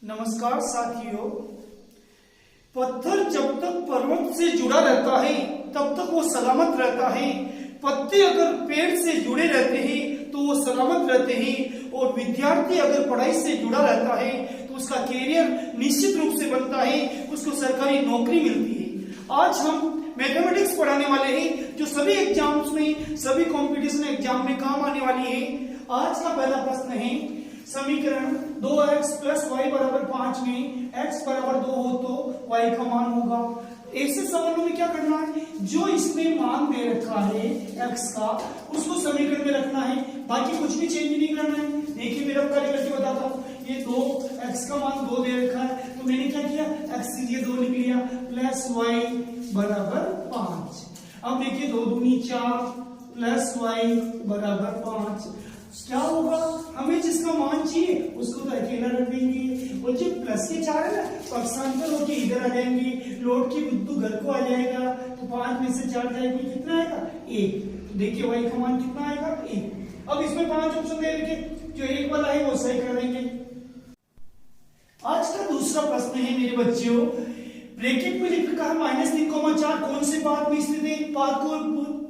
नमस्कार साथियों। पत्थर जब तक पर्वत से जुड़ा रहता है तब तक वो सलामत रहता है। पत्ते अगर पेड़ से जुड़े रहते हैं तो वो सलामत रहते हैं। और विद्यार्थी अगर पढ़ाई से जुड़ा रहता है तो उसका कैरियर निश्चित रूप से बनता है, उसको सरकारी नौकरी मिलती है। आज हम मैथमेटिक्स पढ़ाने वाले हैं जो सभी एग्जाम्स में, सभी कंपटीशन एग्जाम में काम आने वाली है। आज का पहला प्रश्न है, समीकरण 2x प्लस y बराबर 5 में x बराबर 2 हो तो y का मान होगा। ऐसे सवालों में क्या करना है, जो इसने मान दे रखा है x का उसको समीकरण में रखना है, बाकी कुछ भी चेंज नहीं करना है। देखिए मेरा कार्य करके बताता हूँ, ये 2x का मान 2 दे रखा है तो मैंने क्या किया, x से ये 2 लिख लिया प्लस y बराबर 5। अब देखिए 2 दूनी 4 प्लस y बराबर 5। क्या होगा, हमें जिसका मान चाहिए उसको तो अकेला रख देंगे और जो प्लस के 4 है ना पक्षांतर होके इधर आ जाएंगे, लोड की बिंदु घर को आ जाएगा तो 5 में से 4 जाएगी, कितना आएगा 1। तो देखिए y का मान कितना आएगा 1। अब इसमें 5 ऑप्शन दे रखे, जो 1 वाला है वो सही कर देंगे। आज का दूसरा प्रश्न है मेरे बच्चों, ब्रैकेट में लिख रखा है -3,4 कौन से पाद में स्थित है। पाद को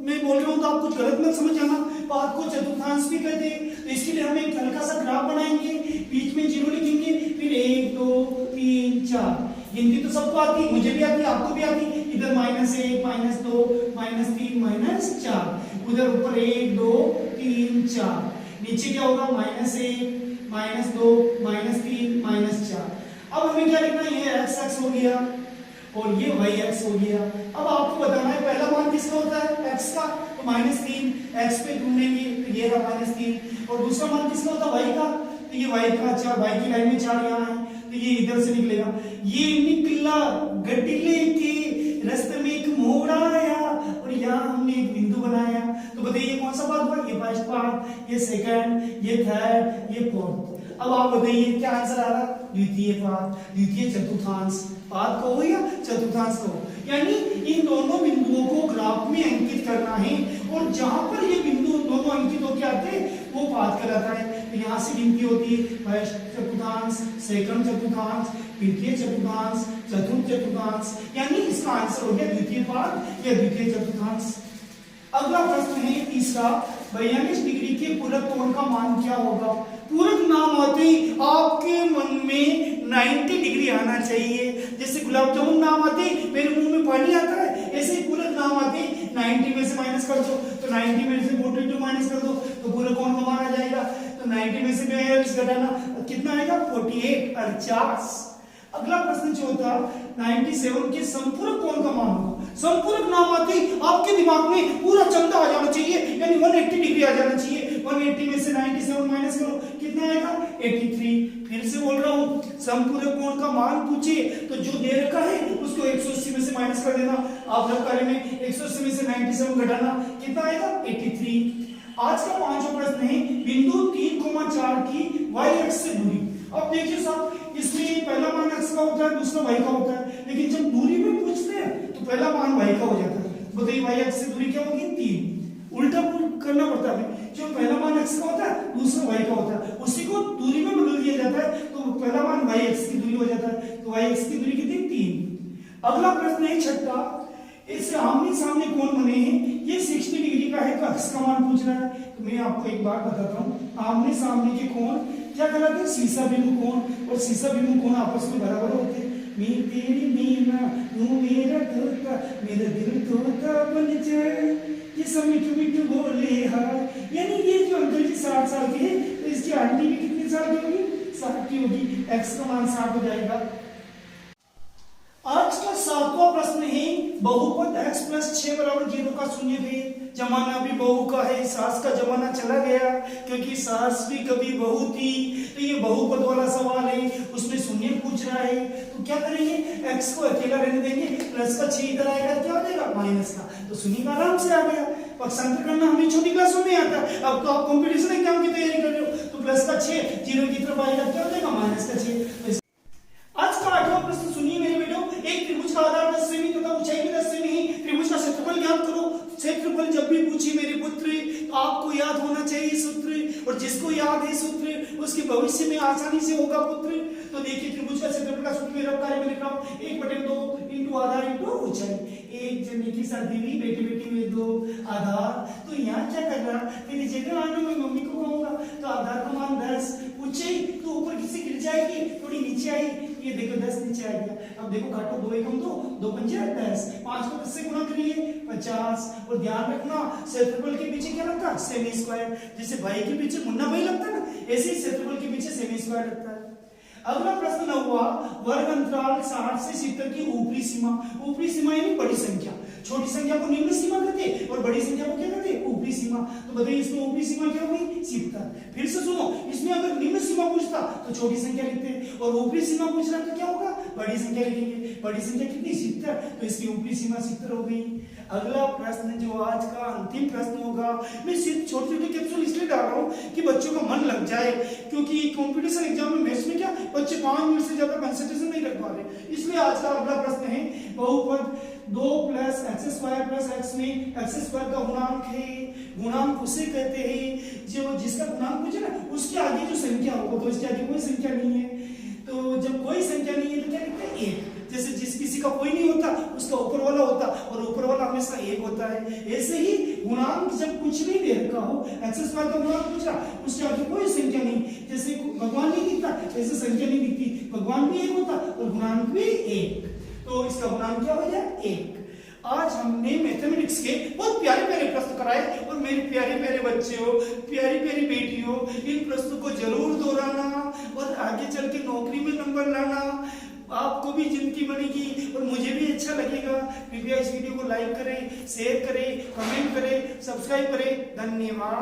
मैं बोल रहा हूं तो आप कुछ गलत मत समझ जाना, पाद को चतुर्थांश भी कहते हैं। तो इसके लिए हम एक हल्का सा ग्राफ बनाएंगे, बीच में 0 लिखेंगे, फिर 1 2 3 4। गिनती तो सबको आती है, मुझे भी आती है, आपको भी आती है। इधर -1 -2 -3 -4, उधर ऊपर 1 2 3 4, नीचे क्या होगा -1 -2 -3 -4। अब हमें क्या लिखना है, ये x हो गया और ये yx हो गया। अब आपको बताना है पहला मान किसका होता है, x का, तो -3 x पे ढूंढेंगे तो ये रहा -3। और दूसरा मान किसका होता है, y का, तो ये y का 4, y की लाइन में 4 यहाँ है तो ये इधर से निकलेगा। ये निकला गड्ढे के रास्ते में एक मोड़ आया और यहाँ हमने एक बिंदु बनाया। तो बताइए कौन सा पार्ट हुआ, ये फर्स्ट पार्ट, ये सेकंड, ये थर्ड, ये फोर्थ। अब आप बताइए क्या आंसर आ रहा, द्वितीय पाद, द्वितीय चतुर्थांश। पाद को हो या चतुर्थांश को हो, यानी इन दोनों बिंदुओं को ग्राफ में अंकित करना है और जहां पर ये बिंदु दोनों अंकित होकर आते हैं वो पाद कहलाता है। तो यहाँ से गिनती होती है फर्स्ट चतुर्थांश, सेकंड चतुर्थांश, तृतीय चतुर्थांश, चतुर्थ चतुर्थांश, यानी इसका आंसर हो गया द्वितीय पाद या द्वितीय चतुर्थांश। अगला प्रश्न है तीसरा, 42 डिग्री के पूरक कोण का मान क्या होगा। पूरक नाम आते ही आपके मन में 90 डिग्री आना चाहिए। जैसे गुलाब जामुन नाम आते मेरे मुंह में पानी आता है, ऐसे ही पूरक नाम आते 90 में से माइनस कर दो तो 90 में से 42 माइनस कर दो तो पूरक कोण का मान आ जाएगा। तो 90 में से 42 घटाना कितना आएगा 48 50। अगला प्रश्न चौथा, 97 के संपूरक कोण का मान होगा। संपूरक नाम आते ही आपके दिमाग में पूरा चंदा आ जाना चाहिए, यानी 180 डिग्री आ जाना चाहिए। 180 में से 97 माइनस करो कितना आएगा 83। फिर से बोल रहा हूँ, संपूरक कोण का मान पूछे तो जो दे रखा है उसको 180 में से माइनस कर देना। आप लोग कार्य में 180 में से 97 घटाना कितना आएगा 83। आज का पांचवा प्रश्न है, बिंदु 3,4 की y अक्ष से दूरी। अब देखिए साहब, इसमें पहला मान x का होता है, दूसरा y का होता है, लेकिन जब दूरी में पूछते हैं तो पहला मान y का हो जाता है। बताइए y अक्ष से दूरी क्या होगी 3। उल्टा करना पड़ता है, जो पहला मान x का होता है दूसरा y का होता है, उसी को दूरी में बदल दिया जाता है तो पहला मान y अक्ष की दूरी हो जाता है। तो y अक्ष की दूरी कितनी 3। अगला प्रश्न है छठा, इससे आमने सामने कोण बने हैं, ये 60 डिग्री का है तो x का मान पूछ रहा है। तो मैं आपको एक बात बताता हूँ, आमने सामने के कोण क्या कहलाते हैं, सीसा बिंदु कोण। और सीसा बिंदु कोण आपस में बराबर होते हैं। मैं तेरी मीना तू मेरा तोता, मेरा दिल तोता बन जाए, ये सब मिठू मिठू बोले हाय। यानी ये जो अंकल जी 60 साल के हैं तो इसकी आंटी भी कितने साल की होगी 60 की होगी, x का मान 60 हो जाएगा। आज का सातवां प्रश्न है, बहुपद x प्लस 6 बराबर 0 का शून्य है। जमाना भी बहू का है, सास का जमाना चला गया क्योंकि सास भी कभी बहू थी। तो ये बहुपद वाला सवाल है, उसमें शून्य पूछ रहा है तो क्या करेंगे, x को अकेला रहने देंगे, प्लस का 6 इधर आएगा क्या हो जाएगा माइनस का, तो शून्य का आराम से आ गया। पक्षांतर करना हमें छोटी क्लासों में आता है, अब तो आप कॉम्पिटिशन एग्जाम की तैयारी कर रहे हो तो प्लस का 6 0 की तरफ आएगा क्या हो जाएगा माइनस का 6। आज का आठवां प्रश्न सुनिए मेरे बेटो, एक त्रिभुज का आधार 10 सेमी तथा ऊंचाई भी 10 सेमी है, त्रिभुज का क्षेत्रफल ज्ञात करो। क्षेत्रफल जब भी पूछी मेरे पुत्र तो आपको याद होना चाहिए सूत्र, और जिसको याद है सूत्र उसके भविष्य में आसानी से होगा पुत्र। तो देखिए त्रिभुज का क्षेत्रफल का सूत्र मेरा कार्य में लिख रहा हूं 1/2 इंटू आधार इंटू ऊंचाई। एक जने की शादी हुई, बेटी बेटी में 2 आधार। तो यहाँ क्या कर रहा, मेरी जगह आना मैं मम्मी को कहूंगा। तो आधार का मान 10, ऊंचाई तो ऊपर किसी गिर जाएगी, थोड़ी नीचे आई, ये देखो 10 नीचे आ गया। अब देखो काटो, 2 एकम 2, 2 पंजे 10, 5 को 10 से गुणा करिए 50। और ध्यान रखना क्षेत्रफल के पीछे क्या लगता है, सेमी स्क्वायर। जैसे भाई के पीछे मुन्ना भाई लगता है ना, ऐसे ही क्षेत्रफल के पीछे सेमी स्क्वायर लगता है। अगला प्रश्न 9वां, वर्ग अंतराल 60 से 70 की ऊपरी सीमा। ऊपरी सीमा यानी बड़ी संख्या, छोटी संख्या को निम्न सीमा कहते हैं और बड़ी संख्या को क्या कहते हैं, ऊपरी सीमा। तो बताइए इसमें ऊपरी सीमा क्या होगी, 70। फिर से सुनो, इसमें अगर निम्न सीमा पूछता तो छोटी संख्या लिखते हैं और ऊपरी सीमा पूछ रहा तो क्या होगा, बड़ी संख्या लिखेंगे। बड़ी संख्या कितनी, 70, तो इसकी ऊपरी सीमा 70 हो गई। अगला प्रश्न जो आज का अंतिम प्रश्न होगा, मैं सिर्फ छोटे छोटे कैप्सूल इसलिए डाल रहा हूँ कि बच्चों का मन लग जाए, क्योंकि कंपटीशन एग्जाम में मैथ्स में क्या बच्चे 5 मिनट से ज्यादा कंसंट्रेशन नहीं रख पा रहे। इसलिए आज का अगला प्रश्न है बहुपद 2 + x² + x में x² का गुणांक है। गुणांक उसे कहते हैं जो जिसका गुणांक पूछे ना उसके आगे जो संख्या हो, तो इसके आगे कोई संख्या नहीं है। तो जब कोई संख्या नहीं है तो क्या लिखते हैं, 1। जैसे जिस किसी का कोई नहीं होता उसका ऊपर वाला होता और ऊपर वाला हमेशा 1 होता है। ऐसे ही गुणांक जब कुछ नहीं दे रखा हो, x² का गुणांक पूछा, उसके आगे कोई संख्या नहीं, जैसे भगवान नहीं दिखता ऐसे संख्या नहीं दिखती, भगवान भी 1 होता और गुणांक भी 1, तो इसका गुणांक क्या हो जाए, 1। आज हमने मैथमेटिक्स के बहुत प्यारे प्यारे प्रश्न कराए और मेरे प्यारे प्यारे बच्चों, प्यारी प्यारी बेटियों, इन प्रश्नों को जरूर दोहराना और आगे चल के नौकरी में नंबर लाना। आपको भी जिंदगी बनेगी और मुझे भी अच्छा लगेगा। कृपया इस वीडियो को लाइक करें, शेयर करें, कमेंट करें, सब्सक्राइब करें। धन्यवाद।